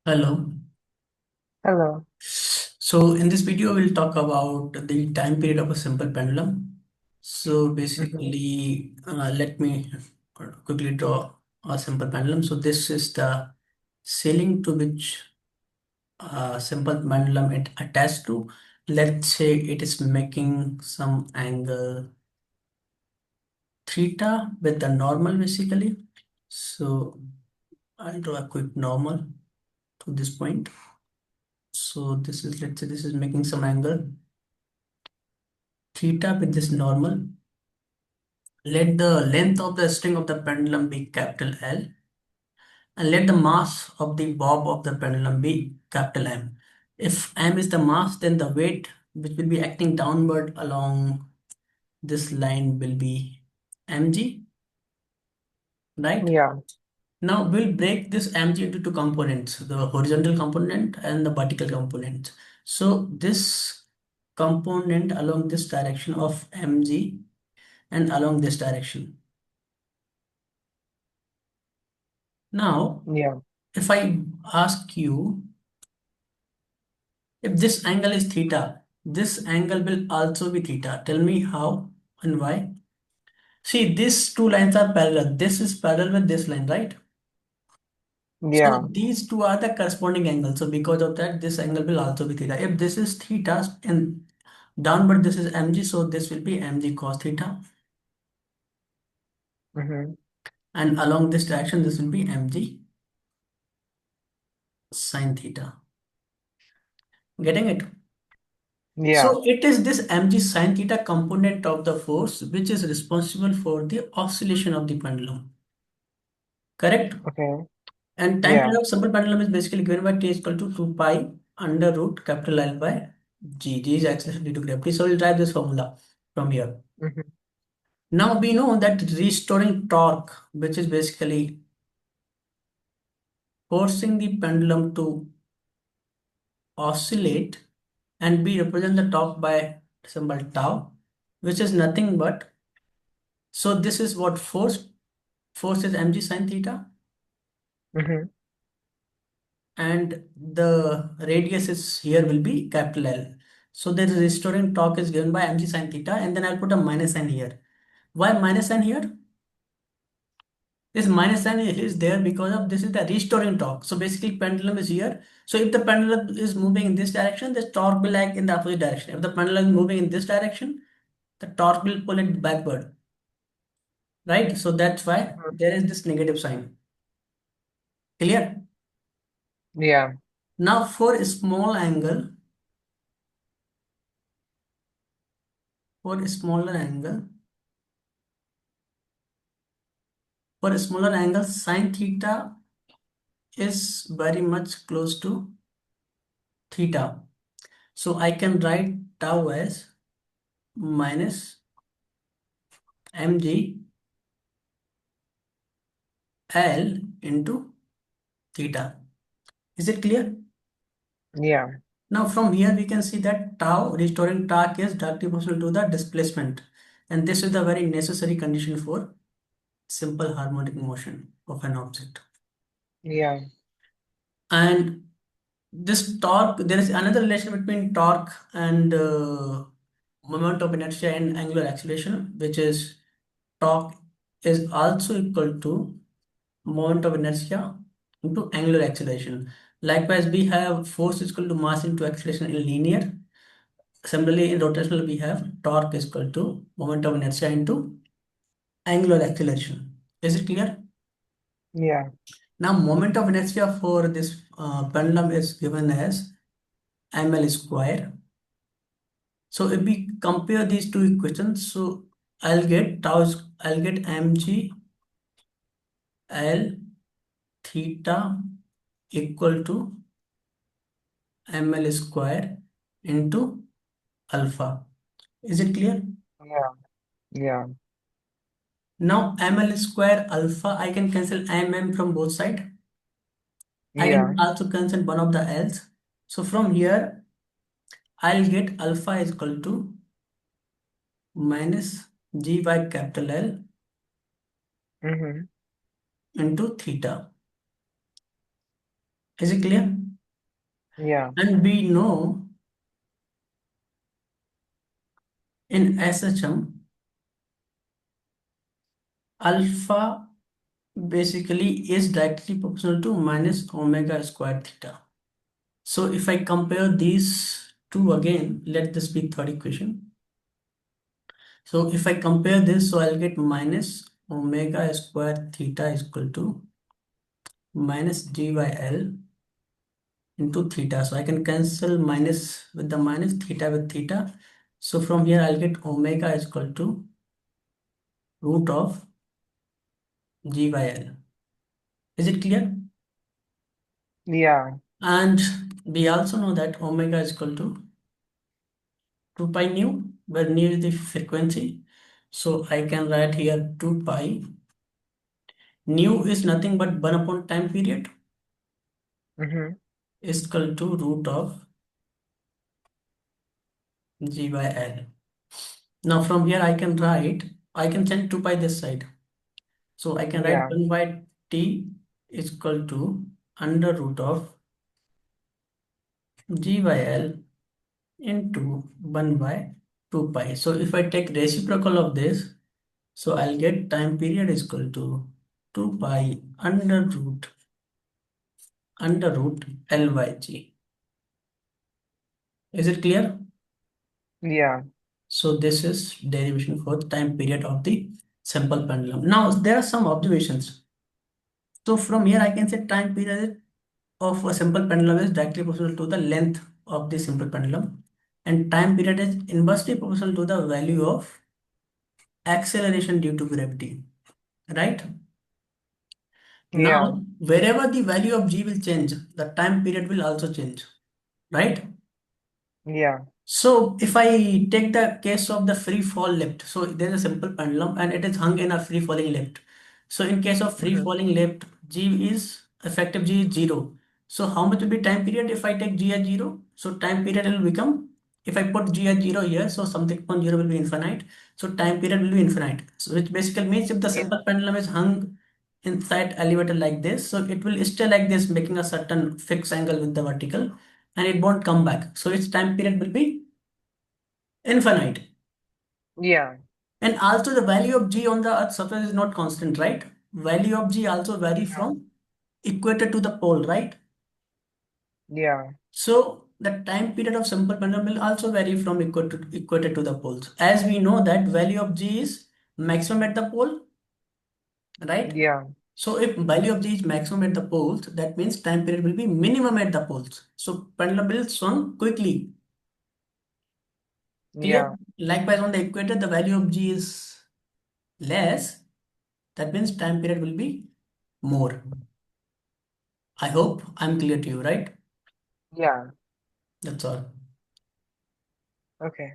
Hello. Hello. So in this video, we'll talk about the time period of a simple pendulum. So Mm-hmm. basically, let me quickly draw a simple pendulum. So this is the ceiling to which simple pendulum it attached to. Let's say it is making some angle theta with the normal basically. So I'll draw a quick normal to this point. So this is, let's say this is making some angle theta with this normal. Let the length of the string of the pendulum be capital L, and let the mass of the bob of the pendulum be capital M. If M is the mass, then the weight which will be acting downward along this line will be mg, right? Yeah. Now we'll break this mg into two components, the horizontal component and the vertical component. So this component along this direction of mg and along this direction. Now, Yeah. if I ask you, if this angle is theta, this angle will also be theta. Tell me how and why. See, these two lines are parallel. This is parallel with this line, right? So Yeah. these two are the corresponding angles. So because of that, this angle will also be theta. If this is theta and downward, this is mg, so this will be mg cos theta. Mm-hmm. And along this direction, this will be mg sin theta. Getting it? Yeah. So it is this mg sin theta component of the force which is responsible for the oscillation of the pendulum. Correct? Okay. And time Yeah. period of simple pendulum is basically given by t is equal to 2 pi under root capital L by g. G is acceleration due to gravity. So we'll try this formula from here. Mm-hmm. Now we know that restoring torque, which is basically forcing the pendulum to oscillate, and we represent the torque by symbol tau, which is nothing but, so this is what force is mg sin theta, Mm-hmm. and the radius is here will be capital L. So the restoring torque is given by mg sin theta, and then I'll put a minus sign here. Why minus sign here? This minus sign is there because of this is the restoring torque. So basically pendulum is here. So if the pendulum is moving in this direction, the torque will act in the opposite direction. If the pendulum is moving in this direction, the torque will pull it backward, right? So that's why Mm-hmm. there is this negative sign. Clear? Yeah. Now for a small angle, for a smaller angle, for a smaller angle, sine theta is very much close to theta. So I can write tau as minus mg L into theta. Is it clear? Yeah. Now from here we can see that tau restoring torque is directly proportional to the displacement, and this is the very necessary condition for simple harmonic motion of an object. Yeah. And this torque, there is another relation between torque and moment of inertia and angular acceleration, which is torque is also equal to moment of inertia into angular acceleration. Likewise, we have force is equal to mass into acceleration in linear. Similarly, in rotational, we have torque is equal to moment of inertia into angular acceleration. Is it clear? Yeah. Now, moment of inertia for this pendulum is given as ml square. So if we compare these two equations, so I'll get mg L theta equal to ml square into alpha. Is it clear? Yeah. Yeah. Now ml square alpha, I can cancel mm from both sides. I can Yeah. also cancel one of the l's. So from here, I'll get alpha is equal to minus g by capital L Mm-hmm. into theta. Is it clear? Yeah. And we know in SHM, alpha basically is directly proportional to minus omega squared theta. So if I compare these two again, let this be third equation. So if I compare this, so I'll get minus omega squared theta is equal to minus g by L into theta. So I can cancel minus with the minus, theta with theta. So from here I'll get omega is equal to root of g by L. Is it clear? Yeah. And we also know that omega is equal to 2 pi nu, where nu is the frequency. So I can write here 2 pi. Nu is nothing but 1 upon time period Mm-hmm. is equal to root of g by L. Now from here I can send 2 pi this side. So I can write Yeah. 1 by t is equal to under root of g by L into 1 by 2 pi. So if I take reciprocal of this, so I'll get time period is equal to 2 pi under root L by G. Is it clear? Yeah. So this is derivation for the time period of the simple pendulum. Now there are some observations. So from here I can say time period of a simple pendulum is directly proportional to the length of the simple pendulum, and time period is inversely proportional to the value of acceleration due to gravity, right? Yeah. Now, wherever the value of g will change, the time period will also change, right? Yeah. So if I take the case of the free fall lift, so there's a simple pendulum and it is hung in a free falling lift. So in case of free Mm-hmm. falling lift, g is effective g is 0. So how much will be time period if I take g as 0? So time period will become, if I put g as 0 here, so something upon 0 will be infinite. So time period will be infinite. So which basically means if the Yeah. simple pendulum is hung inside elevator like this, so it will stay like this, making a certain fixed angle with the vertical, and it won't come back. So its time period will be infinite. Yeah. And also the value of g on the earth's surface is not constant, right? Value of g also vary Yeah. from equator to the pole, right? Yeah. So the time period of simple pendulum will also vary from equator to the poles. As we know that value of g is maximum at the pole, right? Yeah. So if value of g is maximum at the poles, that means time period will be minimum at the poles. So pendulum will swing quickly. Clear? Yeah. Likewise, on the equator, the value of g is less. That means time period will be more. I hope I'm clear to you, right? Yeah. That's all. Okay.